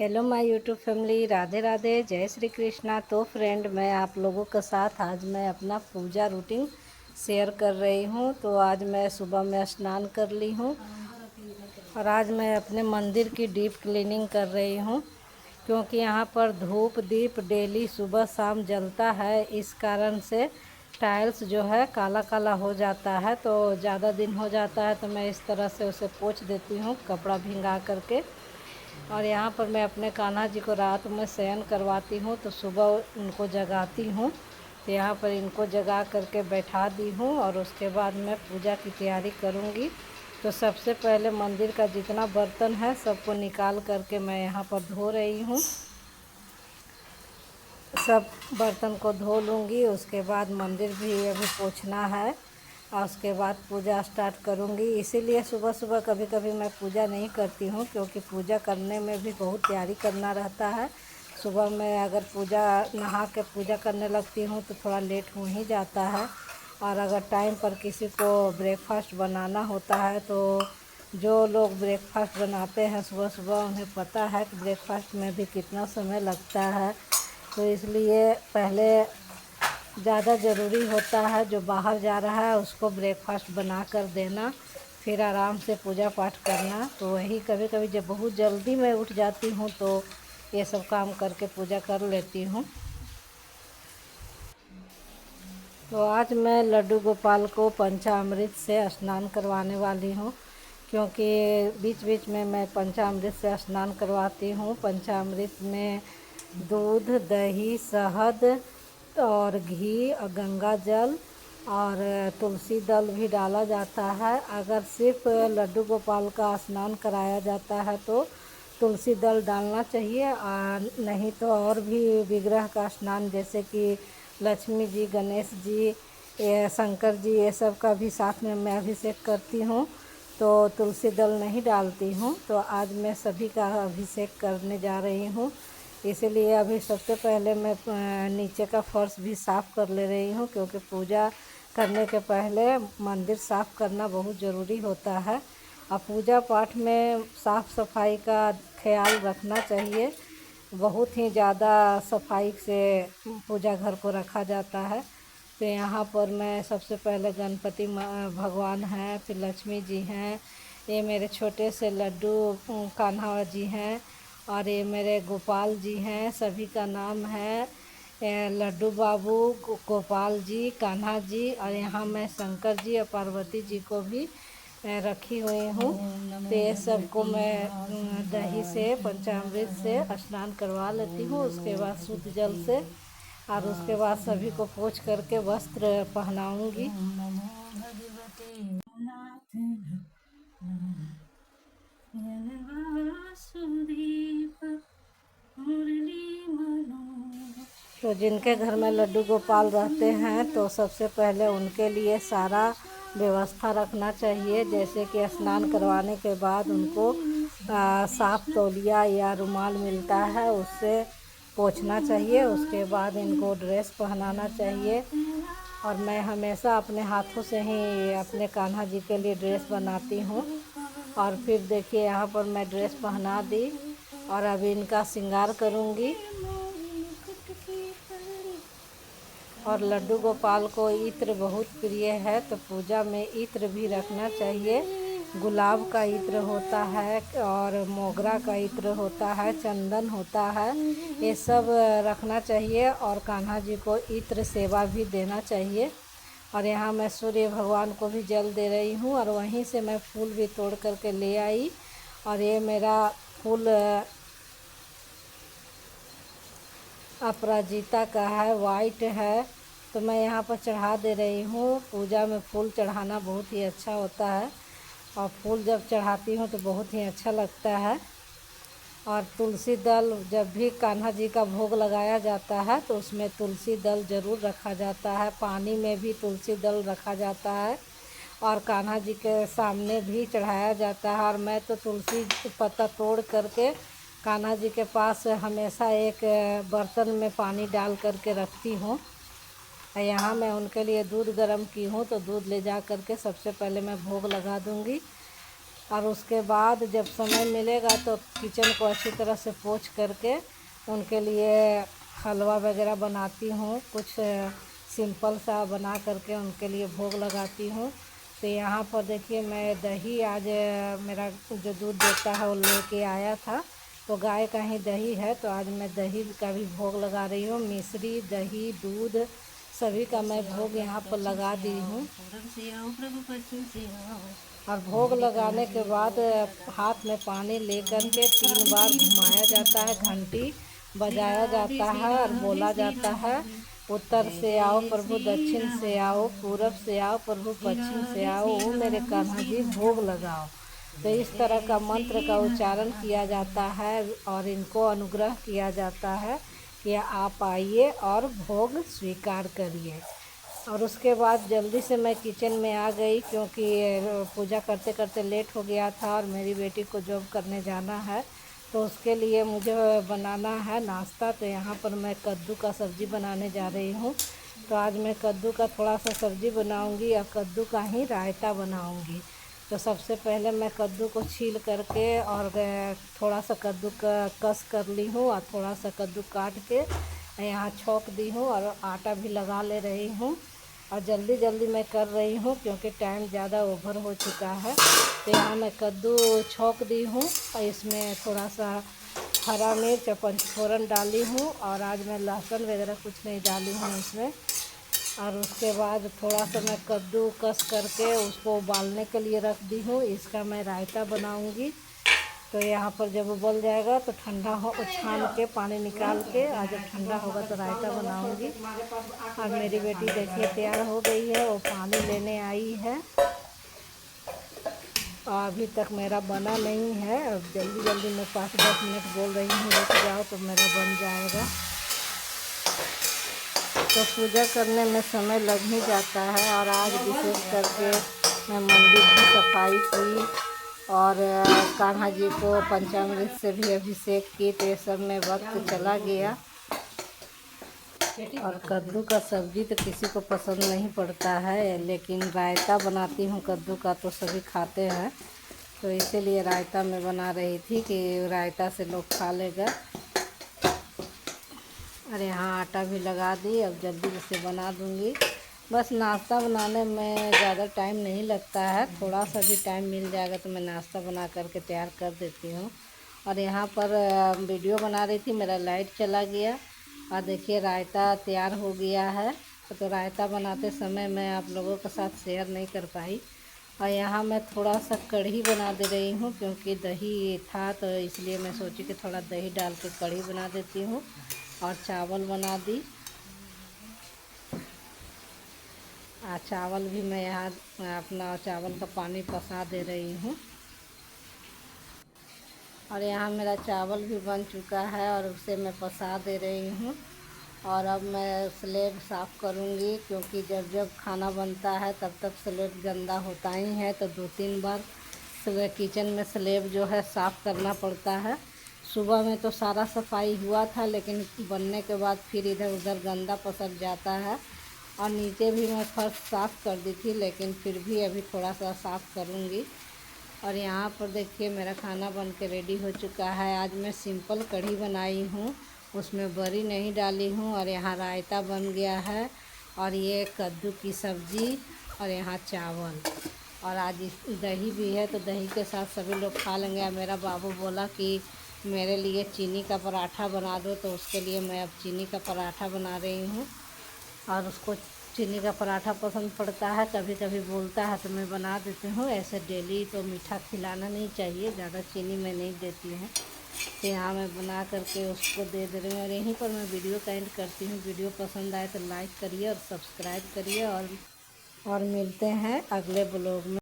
Hello my YouTube family, Radhe Radhe, जय श्री कृष्णा। तो friend, मैं आप लोगों के साथ आज मैं अपना पूजा रूटीन शेयर कर रही हूँ। तो आज मैं सुबह में स्नान कर ली हूँ और आज मैं अपने मंदिर की डीप क्लीनिंग कर रही हूँ, क्योंकि यहाँ पर धूप दीप डेली सुबह शाम जलता है। इस कारण से टाइल्स जो है काला काला हो जाता है। तो ज़्यादा दिन हो जाता है तो मैं इस तरह से उसे पोंछ देती हूँ कपड़ा भिंगा करके। और यहाँ पर मैं अपने कान्हा जी को रात में शयन करवाती हूँ, तो सुबह उनको जगाती हूँ। तो यहाँ पर इनको जगा करके बैठा दी हूँ और उसके बाद मैं पूजा की तैयारी करूँगी। तो सबसे पहले मंदिर का जितना बर्तन है सबको निकाल करके मैं यहाँ पर धो रही हूँ। सब बर्तन को धो लूँगी, उसके बाद मंदिर भी अभी पोंछना है और उसके बाद पूजा स्टार्ट करूँगी। इसीलिए सुबह सुबह कभी कभी मैं पूजा नहीं करती हूँ, क्योंकि पूजा करने में भी बहुत तैयारी करना रहता है। सुबह में अगर पूजा नहा के पूजा करने लगती हूँ तो थोड़ा लेट हो ही जाता है। और अगर टाइम पर किसी को ब्रेकफास्ट बनाना होता है तो जो लोग ब्रेकफास्ट बनाते हैं सुबह सुबह उन्हें पता है कि ब्रेकफास्ट में भी कितना समय लगता है। तो इसलिए पहले ज़्यादा ज़रूरी होता है जो बाहर जा रहा है उसको ब्रेकफास्ट बना कर देना, फिर आराम से पूजा पाठ करना। तो वही कभी कभी जब बहुत जल्दी मैं उठ जाती हूँ तो ये सब काम करके पूजा कर लेती हूँ। तो आज मैं लड्डू गोपाल को पंचामृत से स्नान करवाने वाली हूँ, क्योंकि बीच बीच में मैं पंचामृत से स्नान करवाती हूँ। पंचामृत में दूध, दही, शहद और घी और गंगा जल और तुलसी दल भी डाला जाता है। अगर सिर्फ लड्डू गोपाल का स्नान कराया जाता है तो तुलसी दल डालना चाहिए, और नहीं तो और भी विग्रह का स्नान जैसे कि लक्ष्मी जी, गणेश जी, ये शंकर जी, ये सब का भी साथ में मैं अभिषेक करती हूँ, तो तुलसी दल नहीं डालती हूँ। तो आज मैं सभी का अभिषेक करने जा रही हूँ। इसीलिए अभी सबसे पहले मैं नीचे का फर्श भी साफ़ कर ले रही हूँ, क्योंकि पूजा करने के पहले मंदिर साफ़ करना बहुत ज़रूरी होता है। और पूजा पाठ में साफ़ सफाई का ख्याल रखना चाहिए। बहुत ही ज़्यादा सफाई से पूजा घर को रखा जाता है। तो यहाँ पर मैं सबसे पहले गणपति भगवान हैं, फिर लक्ष्मी जी हैं, ये मेरे छोटे से लड्डू कान्हा जी हैं, और ये मेरे गोपाल जी हैं। सभी का नाम है लड्डू बाबू, गोपाल जी, कान्हा जी, और यहाँ मैं शंकर जी और पार्वती जी को भी रखी हुई हूँ। तो ये सबको मैं दही से पंचामृत से स्नान करवा लेती हूँ, उसके बाद शुद्ध जल से, और उसके बाद सभी को पोंछ करके वस्त्र पहनाऊंगी। तो जिनके घर में लड्डू गोपाल रहते हैं तो सबसे पहले उनके लिए सारा व्यवस्था रखना चाहिए। जैसे कि स्नान करवाने के बाद उनको साफ तौलिया या रुमाल मिलता है, उससे पोंछना चाहिए। उसके बाद इनको ड्रेस पहनाना चाहिए, और मैं हमेशा अपने हाथों से ही अपने कान्हा जी के लिए ड्रेस बनाती हूँ। और फिर देखिए यहाँ पर मैं ड्रेस पहना दी और अभी इनका श्रृंगार करूँगी। और लड्डू गोपाल को इत्र बहुत प्रिय है, तो पूजा में इत्र भी रखना चाहिए। गुलाब का इत्र होता है और मोगरा का इत्र होता है, चंदन होता है, ये सब रखना चाहिए। और कान्हा जी को इत्र सेवा भी देना चाहिए। और यहाँ मैं सूर्य भगवान को भी जल दे रही हूँ, और वहीं से मैं फूल भी तोड़ करके ले आई। और ये मेरा फूल अपराजिता का है, वाइट है, तो मैं यहाँ पर चढ़ा दे रही हूँ। पूजा में फूल चढ़ाना बहुत ही अच्छा होता है, और फूल जब चढ़ाती हूँ तो बहुत ही अच्छा लगता है। और तुलसी दल जब भी कान्हा जी का भोग लगाया जाता है तो उसमें तुलसी दल ज़रूर रखा जाता है। पानी में भी तुलसी दल रखा जाता है, और कान्हा जी के सामने भी चढ़ाया जाता है। और मैं तो तुलसी पत्ता तोड़ करके कान्हा जी के पास हमेशा एक बर्तन में पानी डाल करके रखती हूँ। यहाँ मैं उनके लिए दूध गर्म की हूँ, तो दूध ले जा करके सबसे पहले मैं भोग लगा दूँगी। और उसके बाद जब समय मिलेगा तो किचन को अच्छी तरह से पोंछ करके उनके लिए हलवा वगैरह बनाती हूँ। कुछ सिंपल सा बना करके उनके लिए भोग लगाती हूँ। तो यहाँ पर देखिए मैं दही आज मेरा जो दूध देता है वो लेके आया था, तो गाय का ही दही है, तो आज मैं दही का भी भोग लगा रही हूँ। मिश्री, दही, दूध सभी का मैं भोग यहाँ पर लगा दी हूँ। और भोग लगाने के बाद हाथ में पानी लेकर के 3 बार घुमाया जाता है, घंटी बजाया जाता है और बोला जाता है, उत्तर से आओ प्रभु, दक्षिण से आओ, पूरब से आओ प्रभु, पश्चिम से आओ, ओ मेरे कान्हा जी भोग लगाओ। तो इस तरह का मंत्र का उच्चारण किया जाता है और इनको अनुग्रह किया जाता है कि आप आइए और भोग स्वीकार करिए। और उसके बाद जल्दी से मैं किचन में आ गई, क्योंकि पूजा करते करते लेट हो गया था और मेरी बेटी को जॉब करने जाना है, तो उसके लिए मुझे बनाना है नाश्ता। तो यहाँ पर मैं कद्दू का सब्ज़ी बनाने जा रही हूँ। तो आज मैं कद्दू का थोड़ा सा सब्ज़ी बनाऊँगी और कद्दू का ही रायता बनाऊँगी। तो सबसे पहले मैं कद्दू को छील करके और थोड़ा सा कद्दू का कस कर ली हूँ और थोड़ा सा कद्दू काट के यहाँ छौंक दी हूँ और आटा भी लगा ले रही हूँ। और जल्दी जल्दी मैं कर रही हूँ क्योंकि टाइम ज़्यादा ओवर हो चुका है। तो यहाँ मैं कद्दू छौंक दी हूँ और इसमें थोड़ा सा हरा मिर्च और पंचफोरन डाली हूँ, और आज मैं लहसुन वगैरह कुछ नहीं डाली हूँ इसमें। और उसके बाद थोड़ा सा मैं कद्दू कस करके उसको उबालने के लिए रख दी हूँ। इसका मैं रायता बनाऊँगी। तो यहाँ पर जब उबल जाएगा तो ठंडा हो, छान के पानी निकाल के, और जब ठंडा होगा तो रायता बनाऊँगी। और मेरी बेटी देखिए तैयार हो गई है, वो पानी लेने आई है। और अभी तक मेरा बना नहीं है। अब जल्दी जल्दी मैं 5-10 मिनट बोल रही हूँ, रुक जाओ तो मेरा बन जाएगा। तो पूजा करने में समय लग ही जाता है। और आज विशेष करके मैं मंदिर की सफाई की और कान्हा जी को पंचामृत से भी अभिषेक की, तो ये सब में वक्त चला गया। और कद्दू का सब्ज़ी तो किसी को पसंद नहीं पड़ता है, लेकिन रायता बनाती हूँ कद्दू का तो सभी खाते हैं, तो इसीलिए रायता मैं बना रही थी कि रायता से लोग खा लेगा। और यहाँ आटा भी लगा दी, अब जल्दी से बना दूँगी। बस नाश्ता बनाने में ज़्यादा टाइम नहीं लगता है, थोड़ा सा भी टाइम मिल जाएगा तो मैं नाश्ता बना करके तैयार कर देती हूँ। और यहाँ पर वीडियो बना रही थी, मेरा लाइट चला गया और देखिए रायता तैयार हो गया है। तो रायता बनाते समय मैं आप लोगों के साथ शेयर नहीं कर पाई। और यहाँ मैं थोड़ा सा कढ़ी बना दे रही हूँ, क्योंकि दही था तो इसलिए मैं सोची कि थोड़ा दही डाल के कढ़ी बना देती हूँ। और चावल बना दी, चावल भी मैं यहाँ अपना चावल का पानी पसा दे रही हूँ। और यहाँ मेरा चावल भी बन चुका है और उसे मैं पसा दे रही हूँ। और अब मैं स्लेब साफ़ करूँगी, क्योंकि जब जब खाना बनता है तब तक स्लेब गंदा होता ही है, तो 2-3 बार किचन में स्लेब जो है साफ़ करना पड़ता है। सुबह में तो सारा सफाई हुआ था, लेकिन बनने के बाद फिर इधर उधर गंदा पसर जाता है। और नीचे भी मैं फर्श साफ़ कर दी थी, लेकिन फिर भी अभी थोड़ा सा साफ़ करूँगी। और यहाँ पर देखिए मेरा खाना बन के रेडी हो चुका है। आज मैं सिंपल कढ़ी बनाई हूँ, उसमें बड़ी नहीं डाली हूँ। और यहाँ रायता बन गया है, और ये कद्दू की सब्ज़ी, और यहाँ चावल, और आज दही भी है, तो दही के साथ सभी लोग खा लेंगे। मेरा बाबू बोला कि मेरे लिए चीनी का पराठा बना दो, तो उसके लिए मैं अब चीनी का पराठा बना रही हूँ। और उसको चीनी का पराठा पसंद पड़ता है, कभी कभी बोलता है तो मैं बना देती हूँ। ऐसे डेली तो मीठा खिलाना नहीं चाहिए, ज़्यादा चीनी मैं नहीं देती हूँ। तो यहाँ मैं बना करके उसको दे दे रही हूँ। और यहीं पर मैं वीडियो का एंड करती हूँ। वीडियो पसंद आए तो लाइक करिए और सब्सक्राइब करिए, और मिलते हैं अगले ब्लॉग में।